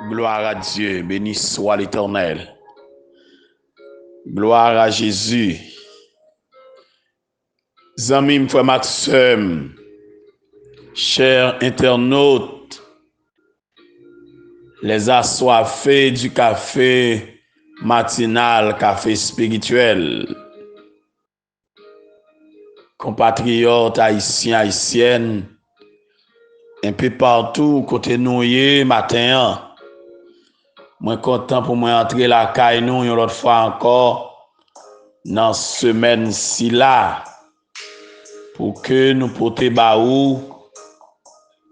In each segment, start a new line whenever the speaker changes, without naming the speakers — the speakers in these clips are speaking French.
Gloire à Dieu, béni soit l'Éternel. Gloire à Jésus. Amis, frère Maxime, chers internautes, les assoiffés du café matinal, café spirituel, compatriotes haïtiens, haïtiennes, un peu partout, côté nouillé, matin, moi content pour moi entrer la caille nous une autre fois encore dans semaine ci là pour que nous porter baou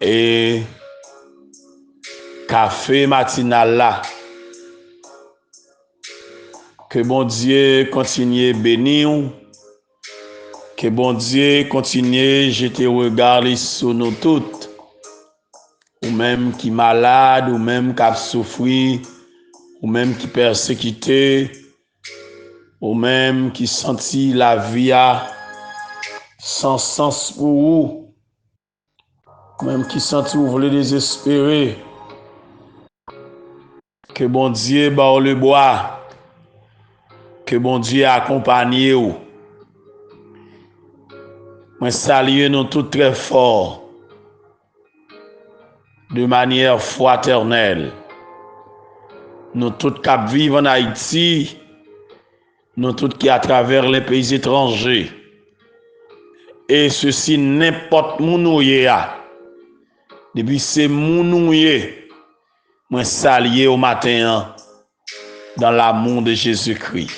et café matinal là. Que bon Dieu continue bénir, que bon Dieu continue jeter regard sur nous toutes, ou même qui malade, ou même qui a souffert, ou même qui persécuté, ou même qui sentit la vie sans sens pour vous, même qui sentit vous voulez désespérer. Que bon Dieu barre le bois, que bon Dieu accompagne vous. Moi salue nous tous très fort, de manière fraternelle. Nous tous qui vivons en Haïti, nous tous qui à travers les pays étrangers. Et ceci n'importe où nous y a. Depuis c'est mounouye, moi saluer au matin dans l'amour de Jésus-Christ.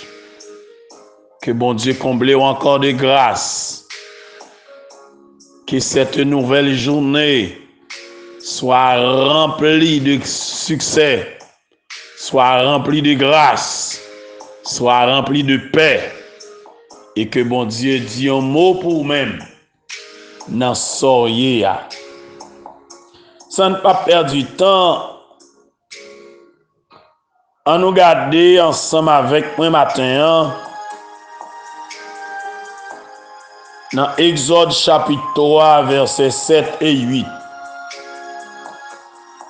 Que bon Dieu comble encore de grâce. Que cette nouvelle journée soit remplie de succès, soit remplie de grâce, soit remplie de paix. Et que bon Dieu dit un mot pour même dans soyez. Sans ne pas perdre du temps, on nous garder ensemble avec moi matin dans Exode chapitre 3 versets 7 et 8.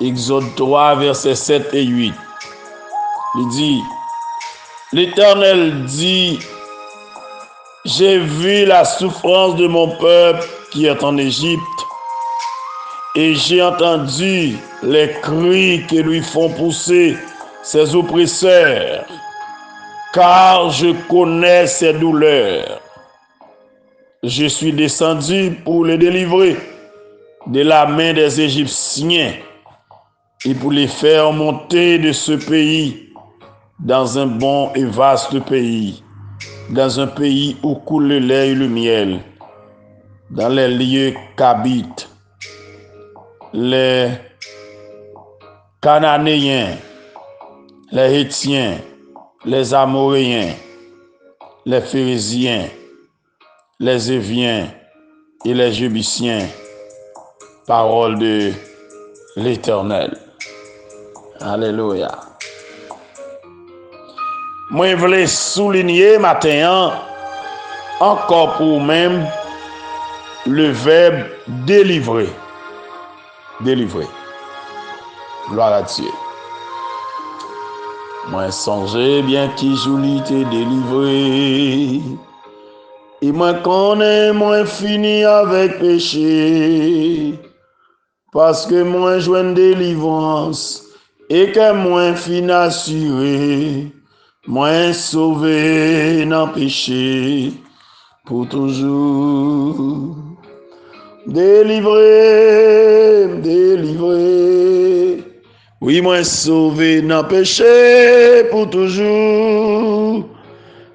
Exode 3 versets 7 et 8. Il dit, l'Éternel dit, j'ai vu la souffrance de mon peuple qui est en Égypte, et j'ai entendu les cris que lui font pousser ses oppresseurs, car je connais ses douleurs. Je suis descendu pour les délivrer de la main des Égyptiens et pour les faire monter de ce pays dans un bon et vaste pays, dans un pays où coule le lait et le miel, dans les lieux qu'habitent les Cananéens, les Hétiens, les Amoréens, les Phérésiens, les Éviens et les Jébusiens. Parole de l'Éternel. Alléluia. Moi, je voulais souligner matin encore pour même le verbe délivrer. Délivrer. Gloire à Dieu. Moi, songez bien qui joli te délivré. Et moi, connais, moi, fini avec péché. Parce que moi, je une délivrance. Et que moi, fin assuré. Moi, sauvé dans péché. Pour toujours. Délivré, délivré. Oui, moi sauvé dans péché pour toujours.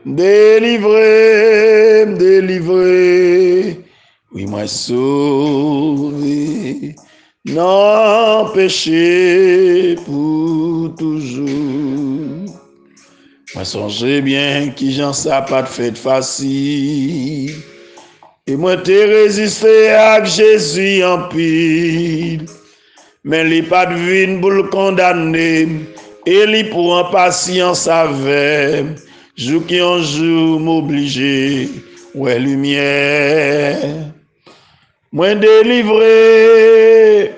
Délivré, délivré. Oui, moi sauvé dans péché pour toujours. Moi songez bien qui j'en sais pas de fait facile. Et moi t'ai résisté à Jésus en pile. Mais il pas de vin pour le condamner. Et il pour en patience avec. Jour qui un jour m'obliger. Ouais lumière. Moi délivré.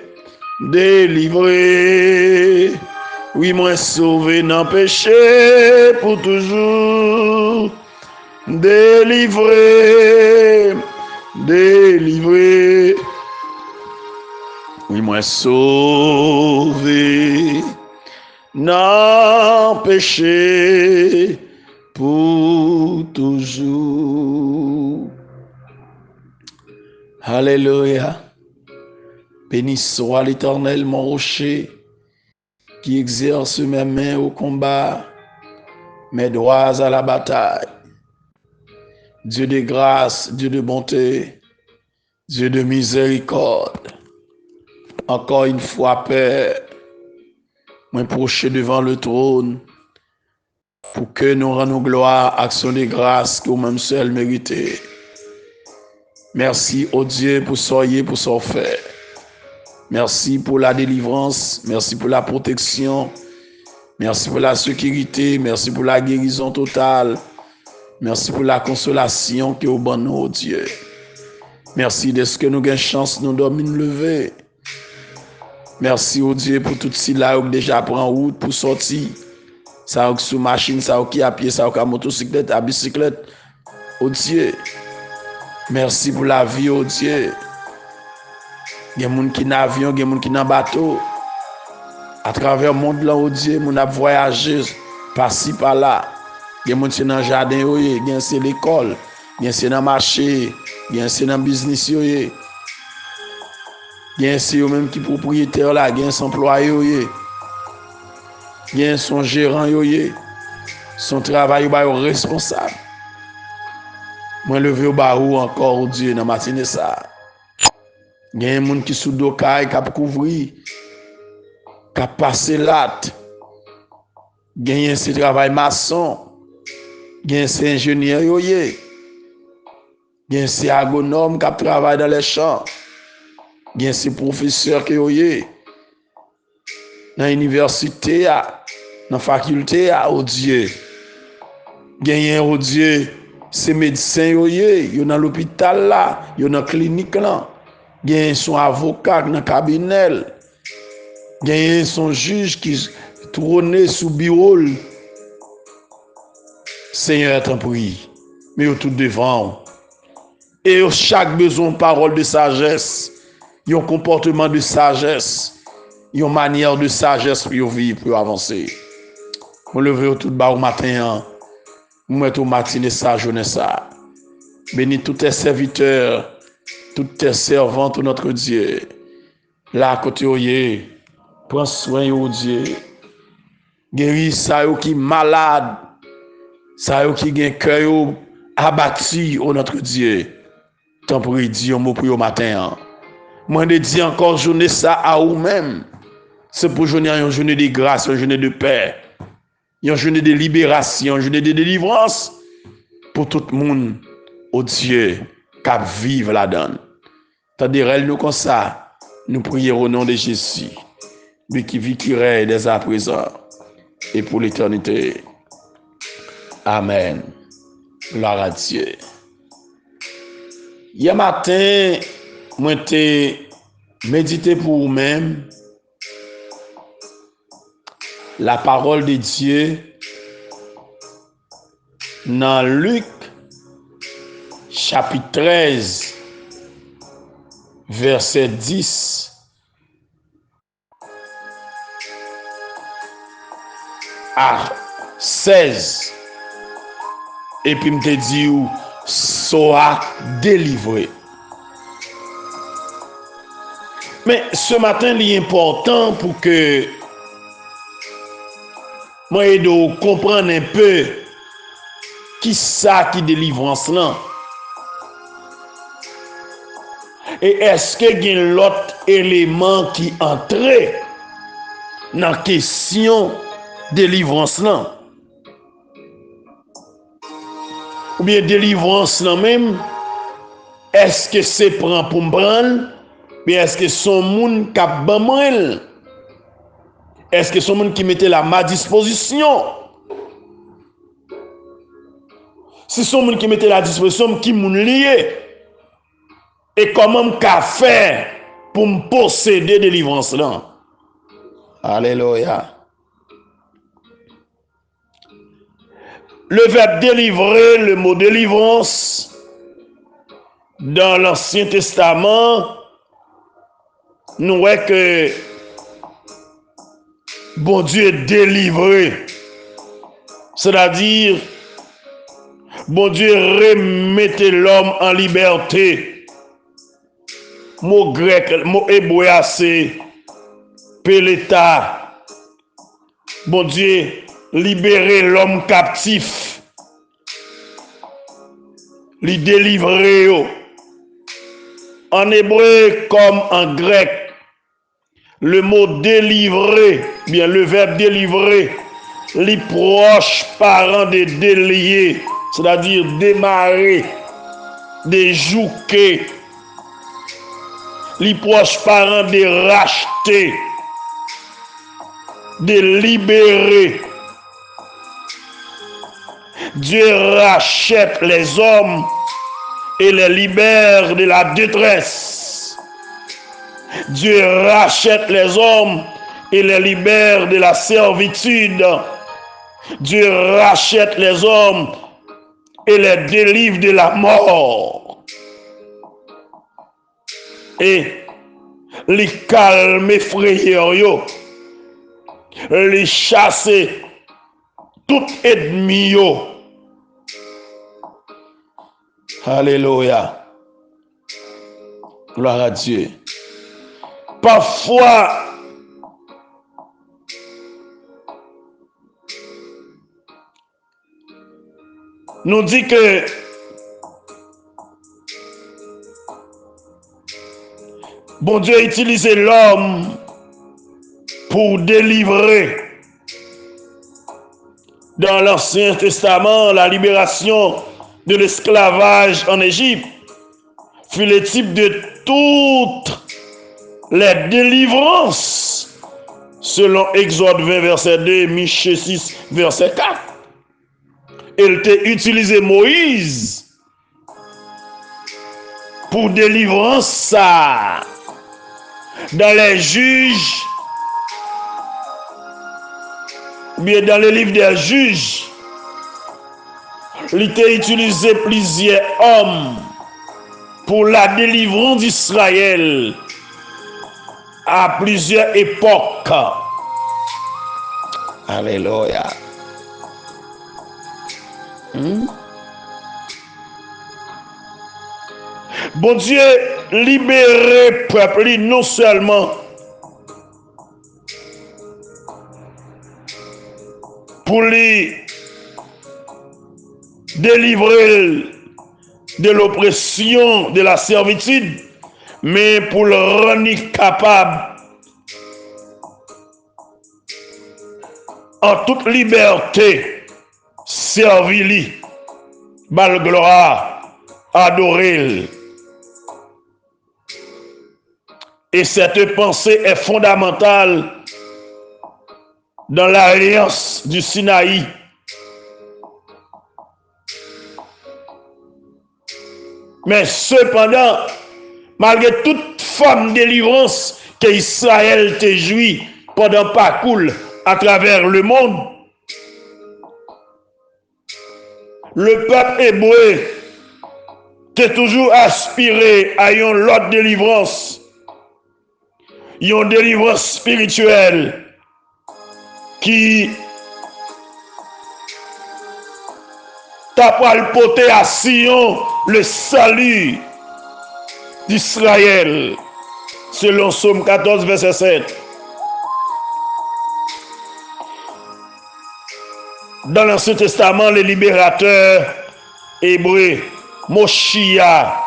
Délivré. Oui, moi sauvé dans péché pour toujours. Délivré, délivré. Oui, moi sauvé dans péché pour toujours. Alléluia. Béni soit l'Éternel, mon rocher, qui exerce mes mains au combat, mes doigts à la bataille. Dieu de grâce, Dieu de bonté, Dieu de miséricorde. Encore une fois, Père, moi proche devant le trône, pour que nous rendions gloire, action de grâce que vous-même seul méritez. Merci au Dieu pour soyez, pour son fait. Merci pour la délivrance, merci pour la protection, merci pour la sécurité, merci pour la guérison totale, merci pour la consolation que vous donnez, oh Dieu. Merci de ce que nous avons chance de nous dormir nous lever. Merci au Dieu pour tout ce là qui déjà prend route pour sortir. Ça qui sous machine, ça qui à pied, ça qui à motocyclette, à bicyclette. Oh Dieu. Merci pour la vie, oh Dieu. Il y a des gens qui sont dans l'avion, il y a des gens qui sont dans le bateau. À travers le monde, là, oh Dieu, nous avons voyagé par-ci, par-là. Il y a des gens qui sont dans le jardin, il y a des gens qui sont dans l'école, il y a des gens qui sont dans le marché, il y a des gens qui sont dans le business. Il y a des gens même qui sont propriétaires, là, il y a des gens qui sont employés. Il y a des gens qui sont gérants, son travail est responsable. Moi, levé au barou encore, oh Dieu, dans la matinée, ça. Il y a des gens qui sont sous l'eau, qui ont couvert, qui ont passé latte. Il y a des gens qui travaillent maçon. Il y a des gens qui sont ingénieurs. Il y a des gens qui sont agronomes qui travaillent dans les champs. Il y a des professeurs qui sont dans l'université, dans la faculté, oh Dieu. Il y a oh Dieu, ces médecins, ils sont dans l'hôpital, là, ils sont dans la clinique. Là. Ils sont avocats dans le cabinet. Ils sont juges qui trônent sous bureau. Seigneur, t'en prie. Mais ils sont tout devant. Et chaque besoin de parole de sagesse. Ils ont un comportement de sagesse. Ils ont une manière de sagesse pour vivre, pour avancer. Je me lève tout bas au matin. Je me mets au matin ça, journée ça. Bénis tous tes serviteurs. Toutes tes servantes, notre Dieu, là, côté oye, prends soin, oh Dieu, guéris ça qui est malade, ça qui a un cœur abattu, oh notre Dieu. Tant pour dire un mot pour le matin. Moi, je dis encore journée ça à vous-même. C'est pour journée une journée de grâce, une journée de paix, une journée de libération, une journée de délivrance pour tout le monde, oh Dieu. Cap vive la donne. Tandis nous comme ça, nous prions au nom de Jésus, lui qui vit, qui règne dès à présent et pour l'éternité. Amen. Gloire à Dieu. Hier matin, moi j'ai médité pour vous-même la parole de Dieu dans Luc chapitre 13, verset 10 à 16. Et puis, je te dis, sois délivré. Mais ce matin, il est important pour que moi aide à comprendre un peu qui ça qui délivrance là. Et est-ce qu'il y a l'autre élément qui entre dans la question délivrance là? Ou bien délivrance là même, est-ce que c'est prend pour me prendre? Bien est-ce que son monde qui a ban? Est-ce que son monde qui mettait à ma disposition? Si son monde qui mettait à la disposition, qui moun lié? Et comment qu'a fait pour me posséder délivrance là? Alléluia. Le verbe délivrer, le mot délivrance, dans l'Ancien Testament, nous voyons que bon Dieu est délivré. C'est-à-dire, bon Dieu remettait l'homme en liberté. Mot grec, mot hébreu, c'est peleta. Bon Dieu libérer l'homme captif. Li délivrer. En hébreu comme en grec, le mot délivrer, bien le verbe délivrer, les proches parents de délier, c'est-à-dire démarrer, déjouquer, les proches parents de racheter, de libérer. Dieu rachète les hommes et les libère de la détresse. Dieu rachète les hommes et les libère de la servitude. Dieu rachète les hommes et les délivre de la mort. Et les calmer frayeurs, les chasser tout ennemi. Alléluia. Gloire à Dieu. Parfois, nous dit que bon Dieu a utilisé l'homme pour délivrer. Dans l'Ancien Testament, la libération de l'esclavage en Égypte fut le type de toutes les délivrances selon Exode 20 verset 2, Michée 6 verset 4. Il t'a utilisé Moïse pour délivrance ça. Dans les juges, bien dans le livre des juges, il a utilisé plusieurs hommes pour la délivrance d'Israël à plusieurs époques. Alléluia. Bon Dieu libérer peuple non seulement pour les délivrer de l'oppression, de la servitude, mais pour le rendre capable en toute liberté, servir-lui, bal gloire, adorer. Et cette pensée est fondamentale dans l'alliance du Sinaï. Mais cependant, malgré toute forme de délivrance que Israël te jouit pendant parcours à travers le monde, le peuple hébreu a toujours aspiré à une autre délivrance, une délivrance spirituelle qui t'a pas le porter à Sion le salut d'Israël, selon Somme 14, verset 7. Dans l'Ancien Testament, les libérateurs hébreux, Moshia,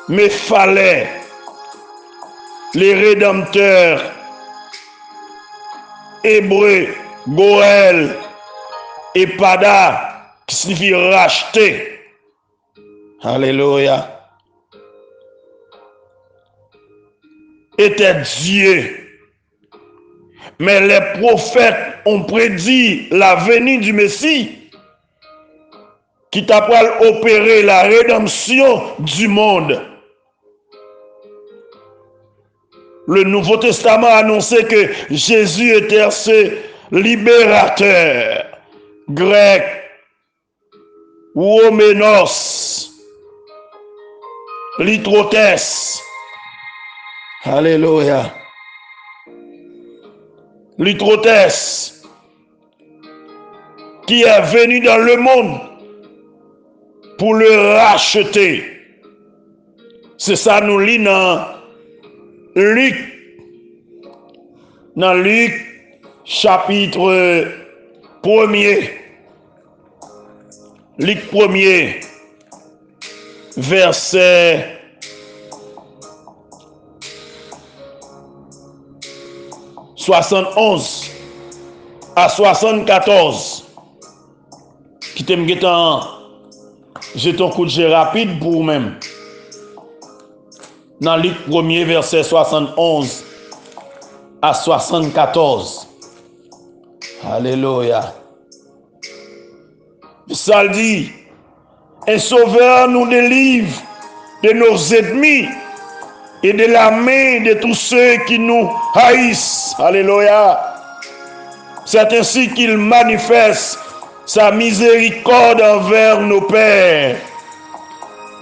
Mephalé, les rédempteurs hébreux, Goël et Pada, qui signifie racheter. Alléluia. Était Dieu. Mais les prophètes ont prédit la venue du Messie qui t'a pas opérer la rédemption du monde. Le Nouveau Testament annonçait que Jésus était ce libérateur grec, Romenos, Litrotes, Alléluia, Litrotes, qui est venu dans le monde pour le racheter. C'est ça nous lit dans Luc chapitre 1er. Luc 1er, verset 71 à 74. Qui t'aime j'ai ton coup de jet rapide pour vous-même. Dans Luc 1er, verset 71 à 74. Alléluia. Ça dit, un sauveur nous délivre de nos ennemis et de la main de tous ceux qui nous haïssent. Alléluia. C'est ainsi qu'il manifeste sa miséricorde envers nos pères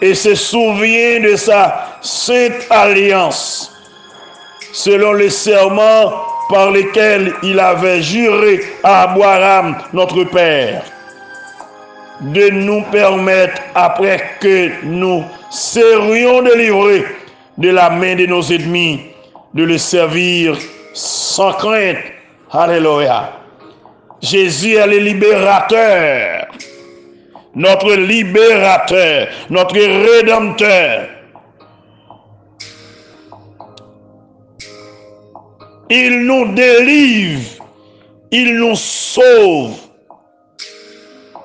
et se souvient de sa sainte alliance, selon les serments par lesquels il avait juré à Abraham, notre père, de nous permettre, après que nous serions délivrés de la main de nos ennemis, de le servir sans crainte. Alléluia. Jésus est le libérateur, notre libérateur, notre rédempteur. Il nous délivre, il nous sauve,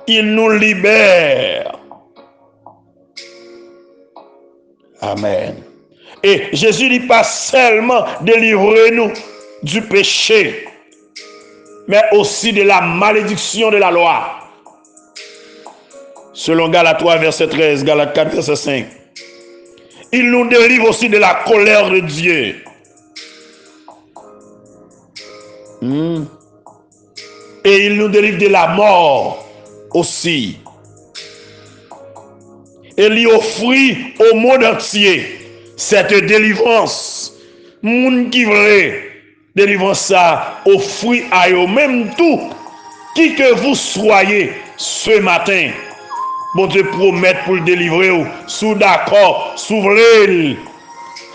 il nous libère. Amen. Et Jésus dit pas seulement délivrer-nous du péché, mais aussi de la malédiction de la loi. Selon Galates 3, verset 13, Galates 4, verset 5. Il nous délivre aussi de la colère de Dieu. Et il nous délivre de la mort aussi. Et il offrit au monde entier cette délivrance. Moun qui veut délivrance ça, offrit à eux même tout. Qui que vous soyez ce matin, bon Dieu promet pour le délivrer. Sous d'accord, s'ouvrir.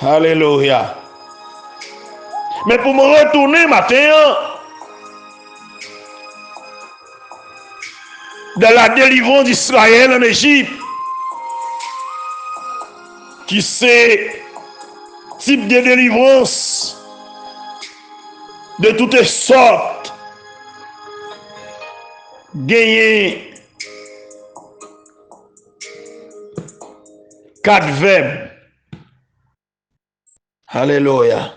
Alléluia. Mais pour me retourner matin, dans la délivrance d'Israël en Égypte, qui c'est type de délivrance de toutes sortes, gagner 4 verbes. Alléluia.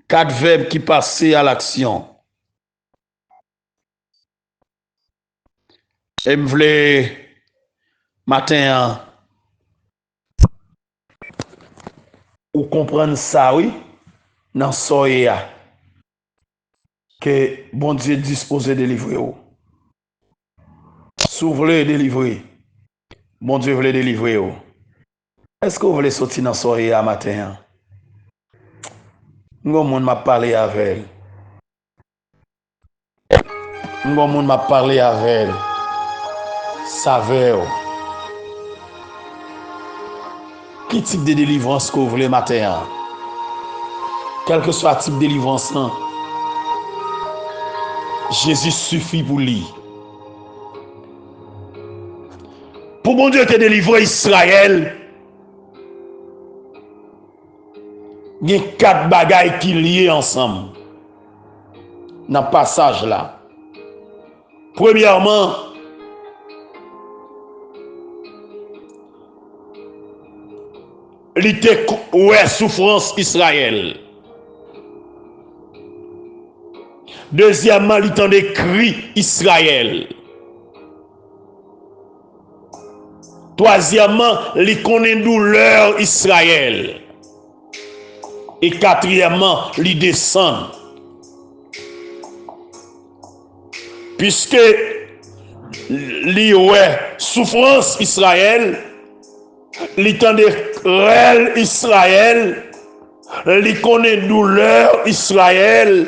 4 verbes qui passaient à l'action. Et me voulais matin ou comprendre ça, oui, dans soya que bon Dieu dispose de délivrer. S'ouvre délivrer. Bon Dieu voulait délivrer. Est-ce que vous voulez sortir dans soya matin? Mon monde m'a parlé avec elle. Mon monde m'a parlé avec elle. Savez. Quel type de délivrance que vous voulez matin? Quel que soit le type de délivrance, Jésus suffit pour lui. Pour mon Dieu te délivrer Israël, il y a 4 bagailles qui lient ensemble dans le passage là. Premièrement, il était ouais souffrance Israël. Deuxièmement, il entendait cri Israël. Troisièmement, il connaît douleur Israël. Et quatrièmement, il descend. Puisque li ouais souffrance Israël, li tande réel Israël, li connaît douleur Israël,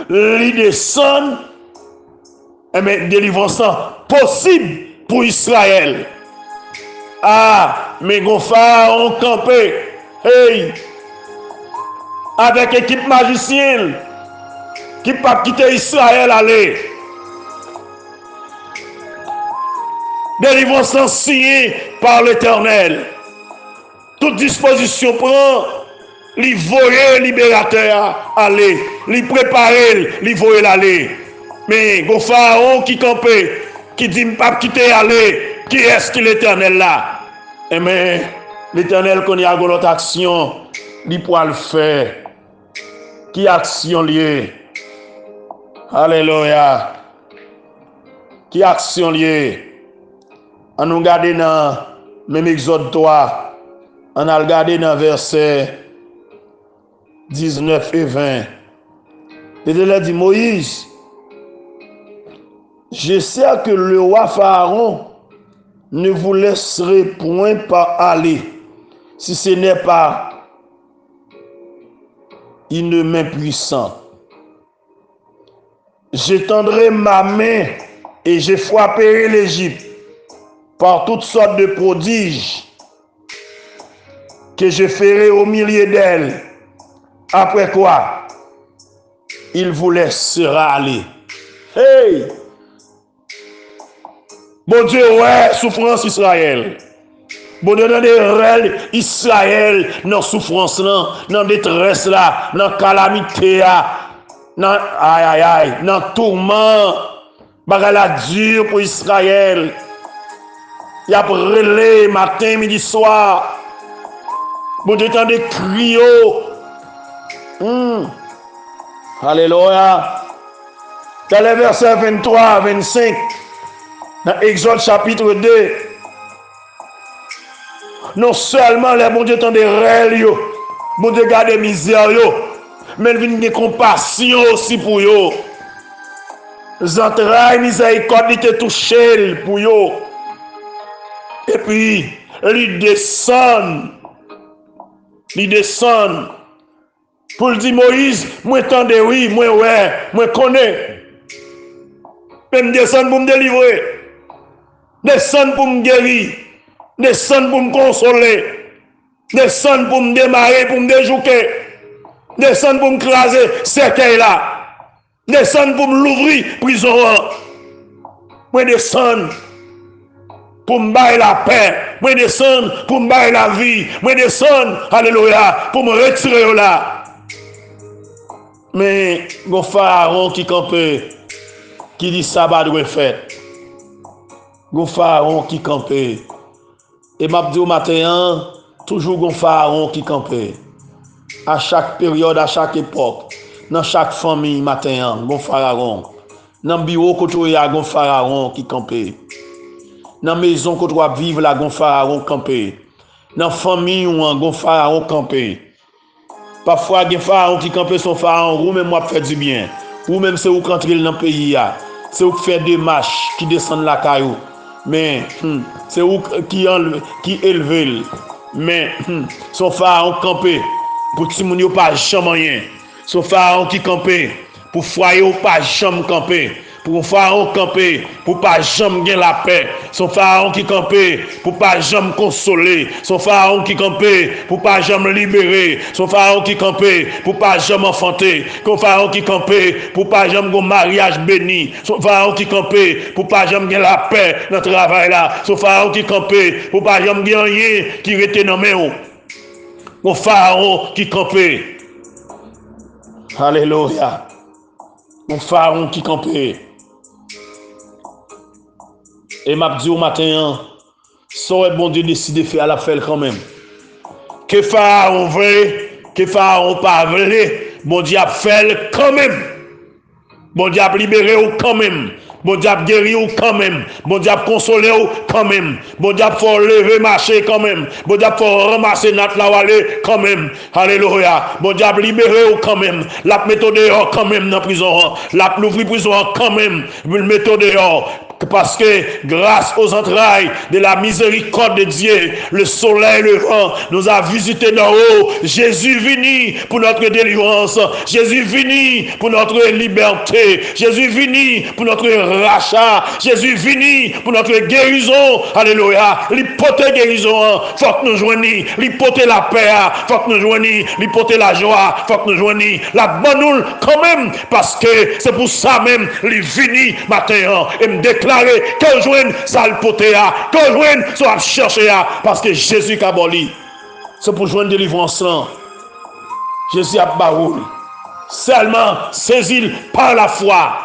li descend, mais délivrance possible pour Israël. Ah, mais gon pharaon campé, hey, avec équipe magicienne, qui ne peut pas quitter Israël aller. Délivrance signée par l'Éternel. Toute disposition prend, lui voyer libérateur aller, lui préparer, lui voyer l'aller. Mais le pharaon qui campait, qui dit pas quitter aller, qui est-ce que l'Éternel là? Eh bien, l'Éternel connaît à l'autre action, lui pourra le faire. Qui action liée? Alléluia. Qui action liée? On nous regarde dans même Exode 3. On a regardé dans verset 19 et 20. L'Éternel dit Moïse, je sais que le roi Pharaon ne vous laisserait point pas aller, si ce n'est pas une main puissante. J'étendrai ma main et je frapperai l'Égypte par toutes sortes de prodiges que je ferai au milieu d'elle. Après quoi, il vous laissera aller. Hey! Bon Dieu, ouais, souffrance Israël. Bon Dieu, dans des règles Israël, dans souffrance là, dans détresse là, dans calamité là, dans aïe aïe aïe, dans tourment, bagala dur pour Israël. Il y a relais matin, midi, soir. Bon Dieu, dans des cris. Alléluia. Dans les versets 23, 25, dans Exode chapitre 2, non seulement les bon Dieu, dans des règles, bon Dieu, garde des misères, mais il vient de compassion aussi pour eux. Les entrailles miséricorde, il te touché pour eux. Et puis, il descend. Pour le dire Moïse, moi tendez oui, moi ouais, moi connais. Même descendre pour me délivrer. Descendre pour me guérir. Descendre pour me consoler. Descendre pour me démarrer, pour me déjouquer. Descendre pour me craser cercueil là. Descendre pour me l'ouvrir, prison. Moi descendre pour me bailler la paix. Moi descendre pour me bailler la vie. Moi descendre, alléluia, pour me retirer là. Mais le pharaon qui campait, qui dit sabbat doit faire. Le pharaon qui campait. Et m'a dit au matin, toujours le pharaon qui campait. À chaque période, à chaque époque, dans chaque famille, matin, le pharaon. Dans le bureau, il y a un pharaon qui campait. Dans la maison, qu'on doit vivre, là, un pharaon campé. Dans la famille, un pharaon campé. Parfois, il y a un pharaon qui campé son pharaon, ou même moi, fait du bien. Ou même c'est où rentrer dans le pays, c'est où faire des marches qui descendent la caillou. Mais c'est où qui élève. Mais son pharaon campé, pour que si mon yo pas jamais rien. Son pharaon qui campé, pour foyer pas jamais campé. Pour pharaon camper, pour pas jamais gagner la paix. Son pharaon qui camper, pour pas jamais consoler. Son pharaon qui camper, pour pas jamais libérer. Son pharaon qui camper, pour pas jamais enfanter. Son pharaon qui camper, pour pas jamais un mariage béni. Son pharaon qui camper, pour pas jamais gagner la paix dans le travail là. Son pharaon qui camper, pour pas jamais gagner rien qui rete dans mes mains. Son pharaon qui camper. Alléluia. Son pharaon qui camper. Et m'a dit au matin, ça est bon Dieu décide de faire la faire quand même. Que Pharaon veut, que Pharaon pas veut, bon Dieu a fait quand même. Bon Dieu a libéré quand même. Bon Dieu a guéri ou quand même. Bon Dieu a consolé ou quand même. Bon Dieu a fait lever marcher quand même. Bon Dieu a fait ramasser notre la aller quand même. Alléluia. Bon Dieu a libéré ou quand même. La méthode dehors quand même dans la prison. La l'ouvrir prison quand même. Le méthode dehors. Parce que grâce aux entrailles de la miséricorde de Dieu, le soleil levant nous a visité d'en haut. Jésus venu pour notre délivrance. Jésus venu pour notre liberté. Jésus venu pour notre rachat. Jésus venu pour notre guérison. Alléluia. L'hypothèque guérison, faut que nous joignions. L'hypothèque la paix, faut que nous joignions. L'hypothèque la joie, faut que nous joignions. La bonne quand même, parce que c'est pour ça même, il venu matin et me déclare que joigne ça le poté que joigne ça chercher parce que Jésus a aboli. C'est pour joindre délivrance là. Jésus a baroul. Seulement saisis par la foi.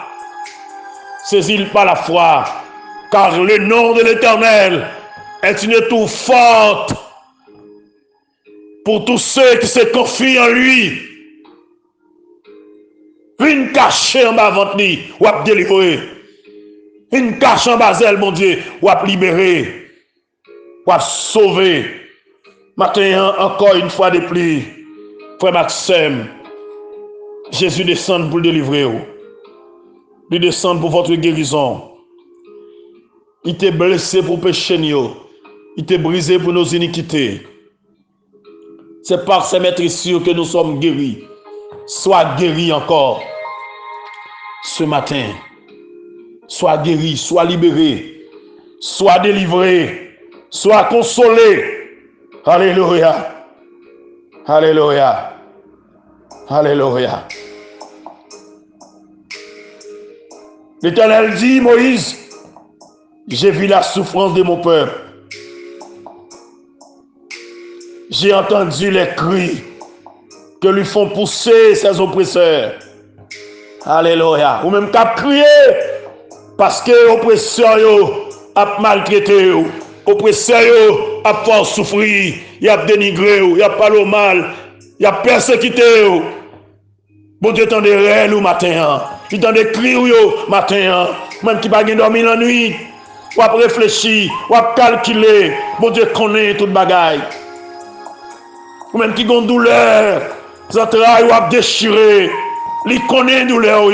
Saisis par la foi. Car le nom de l'Éternel est une tour forte pour tous ceux qui se confient en lui. Une cachée en bas ventre ou à délivrer. Une cache en bas elle, mon Dieu, ou à libérer, ou à sauver. Maintenant, encore une fois de plus, frère Maxime, Jésus descend pour le délivrer. Il descend pour votre guérison. Il t'est blessé pour péché. Il t'est brisé pour nos iniquités. C'est par ces maîtrises que nous sommes guéris. Sois guéri encore ce matin. Sois guéri, sois libéré, sois délivré, sois consolé. Alléluia. Alléluia. Alléluia. L'Éternel dit, Moïse, j'ai vu la souffrance de mon peuple. J'ai entendu les cris que lui font pousser ses oppresseurs. Alléluia. Ou même qu'à crier. Parce que l'oppresseur a maltraité, l'oppresseur a fait souffrir, il a dénigré, il a parlé mal, il a persécuté. Bon Dieu, t'en des rêves matin, il t'en des cris matin, même qui n'a pas dormi la nuit, ou à réfléchir, ou à calculer, bon Dieu connaît toute bagaille. Ou même qui a une douleur, les entrailles ou à déchirer. Il connaît douleur,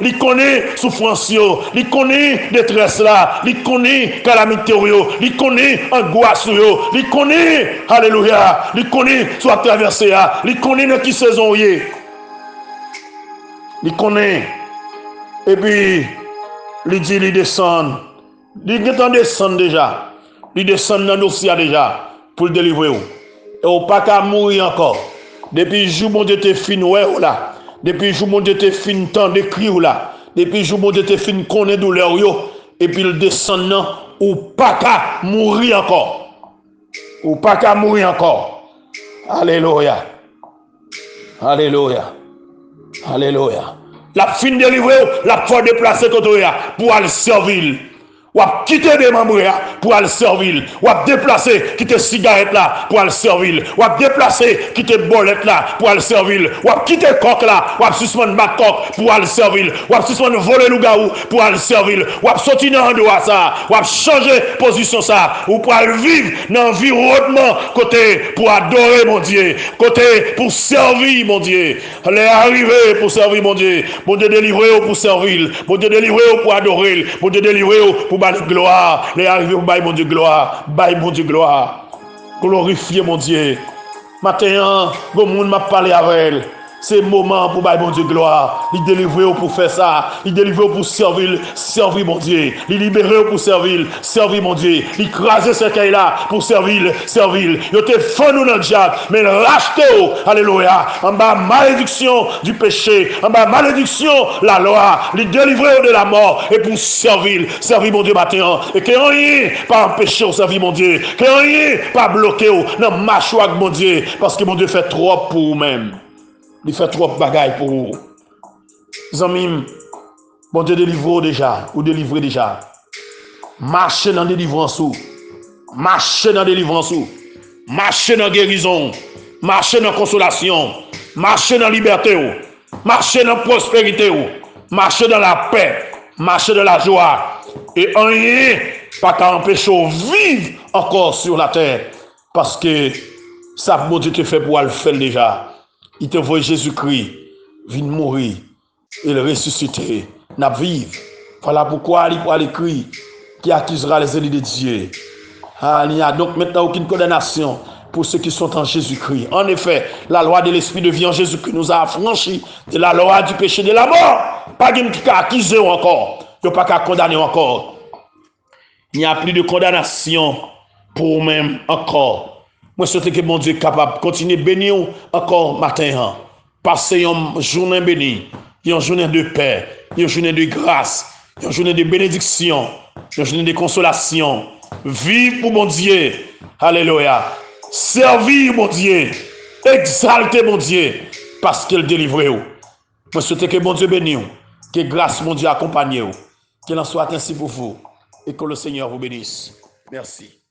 il connaît souffrance, il connaît détresse là, il connaît calamité, il connaît angoisse, il connaît, alléluia, il connaît soit traversé, il connaît dans qui saison, il connaît, et puis il dit, il descend, il descend déjà, il descend dans le dossier déjà, pour le délivrer, et au pas qu'à mourir encore, depuis le jour où mon Dieu te fin, là. Depuis le jour où mon Dieu te fin tant de cris là, depuis le jour où mon Dieu te fin connaît douleur et puis le descendant ou pas qu'à mourir encore. Ou pas qu'à mourir encore. Alléluia. Alléluia. Alléluia. La fin délivrée, la foi déplacée pour aller servir. Ou à quitter des membres pour aller servir. Ou à déplacer, quitter cigarette là pour aller servir. Ou à déplacer, quitter bolette là pour aller servir. Ou à quitter coq là, ou à suspendre ma coq pour aller servir. Ou à suspendre voler loup-garou pour aller servir. Ou à sortir dans le doigt ça. Ou à changer position ça. Ou pour aller vivre dans l'environnement côté pour adorer mon Dieu. Côté pour servir mon Dieu. Aller arriver pour servir mon Dieu. Mon Dieu délivrer pour servir. Mon Dieu délivrer pour adorer. Mon Dieu délivrer pour gloire, les arriver pour bailler mon Dieu gloire, bailler mon Dieu gloire, glorifier mon Dieu. Matin, le monde m'a parlé avec elle. C'est le moment pour bailler mon Dieu gloire. Il délivre pour faire ça. Il délivre pour servir mon Dieu. Il libérer pour servir mon Dieu. Il craser ce qu'il là pour servir. Il te fait nous dans le diable, mais racheter, alléluia, en bas malédiction du péché, en bas malédiction la loi. Il délivrer de la mort et pour servir mon Dieu matin. Et que rien pas empêcher de servir mon Dieu. Que rien pas bloquer dans marche avec mon Dieu, parce que mon Dieu fait trop pour vous-même. Il fait trop de bagailles pour vous. Les amis, bon Dieu délivre déjà, ou délivrer déjà. Marchez dans la délivrance, marchez dans la délivrance, marchez dans la guérison, marchez dans la consolation, marchez dans la liberté, marchez dans la prospérité, marchez dans la paix, marcher de la joie. Et rien pas qu'à empêcher de vivre encore sur la terre. Parce que ça, mon Dieu, te fait pour le faire déjà. Il te voit Jésus-Christ, vient mourir, et le ressusciter, n'a vivre. Voilà pourquoi il pourra l'écrire, qui accusera les élus de Dieu. Il n'y a donc maintenant aucune condamnation pour ceux qui sont en Jésus-Christ. En effet, la loi de l'Esprit de vie en Jésus-Christ nous a affranchis de la loi du péché et de la mort. Pas de qui peut accuser encore, il n'y a pas qu'à condamner encore. Il n'y a plus de condamnation pour même encore. Moi, je souhaite que mon Dieu est capable de continuer à bénir encore matin. Passer une journée bénie, une journée de paix, une journée de grâce, une journée de bénédiction, une journée de consolation. Vive pour mon Dieu. Alléluia. Servir mon Dieu. Exalter mon Dieu. Parce qu'il délivre. Je souhaite que mon Dieu bénisse. Que grâce mon Dieu accompagne. Qu'il en soit ainsi pour vous. Et que le Seigneur vous bénisse. Merci.